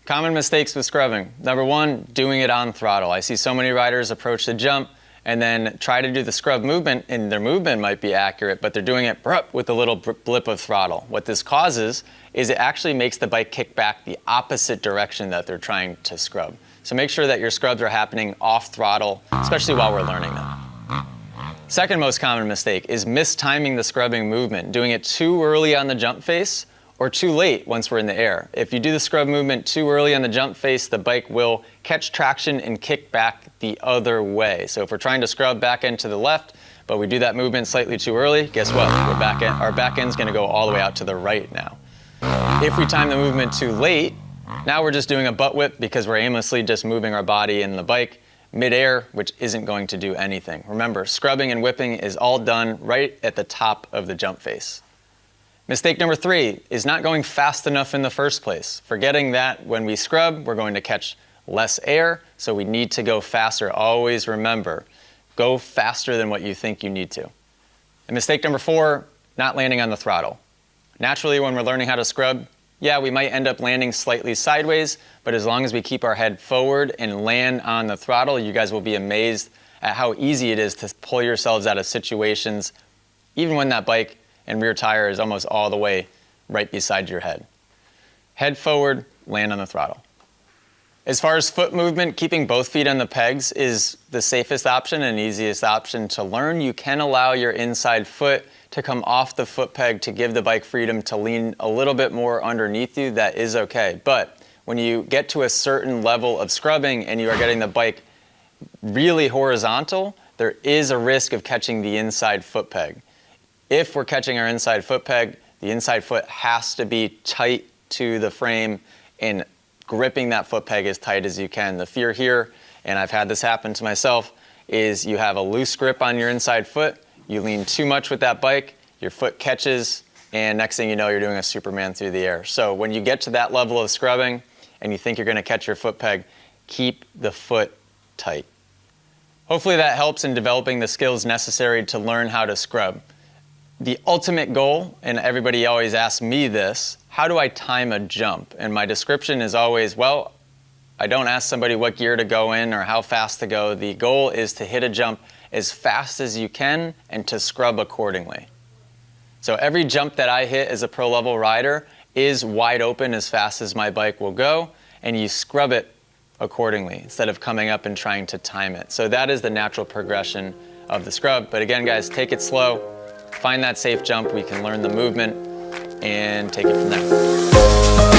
Common mistakes with scrubbing. Number one, doing it on throttle. I see so many riders approach the jump and then try to do the scrub movement, and their movement might be accurate, but they're doing it with a little blip of throttle. What this causes is it actually makes the bike kick back the opposite direction that they're trying to scrub. So make sure that your scrubs are happening off throttle, especially while we're learning them. Second most common mistake is mistiming the scrubbing movement, doing it too early on the jump face or too late once we're in the air. If you do the scrub movement too early on the jump face, the bike will catch traction and kick back the other way. So if we're trying to scrub back end to the left, but we do that movement slightly too early, guess what? Our back end's gonna go all the way out to the right now. If we time the movement too late, now we're just doing a butt whip because we're aimlessly just moving our body and the bike mid-air, which isn't going to do anything. Remember, scrubbing and whipping is all done right at the top of the jump face. Mistake number 3 is not going fast enough in the first place. Forgetting that when we scrub, we're going to catch less air, so we need to go faster. Always remember, go faster than what you think you need to. And mistake number 4, not landing on the throttle. Naturally, when we're learning how to scrub, yeah, we might end up landing slightly sideways, but as long as we keep our head forward and land on the throttle, you guys will be amazed at how easy it is to pull yourselves out of situations, even when that bike and rear tire is almost all the way right beside your head. Head forward, land on the throttle. As far as foot movement, keeping both feet on the pegs is the safest option and easiest option to learn. You can allow your inside foot to come off the foot peg to give the bike freedom to lean a little bit more underneath you. That is okay. But when you get to a certain level of scrubbing and you are getting the bike really horizontal, there is a risk of catching the inside foot peg. If we're catching our inside foot peg, the inside foot has to be tight to the frame and gripping that foot peg as tight as you can. The fear here, and I've had this happen to myself, is you have a loose grip on your inside foot, you lean too much with that bike, your foot catches, and next thing you know, you're doing a Superman through the air. So when you get to that level of scrubbing and you think you're gonna catch your foot peg, keep the foot tight. Hopefully that helps in developing the skills necessary to learn how to scrub. The ultimate goal, and everybody always asks me this, how do I time a jump? And my description is always, well, I don't ask somebody what gear to go in or how fast to go. The goal is to hit a jump as fast as you can and to scrub accordingly. So every jump that I hit as a pro level rider is wide open as fast as my bike will go, and you scrub it accordingly instead of coming up and trying to time it. So that is the natural progression of the scrub. But again, guys, take it slow. Find that safe jump, we can learn the movement and take it from there.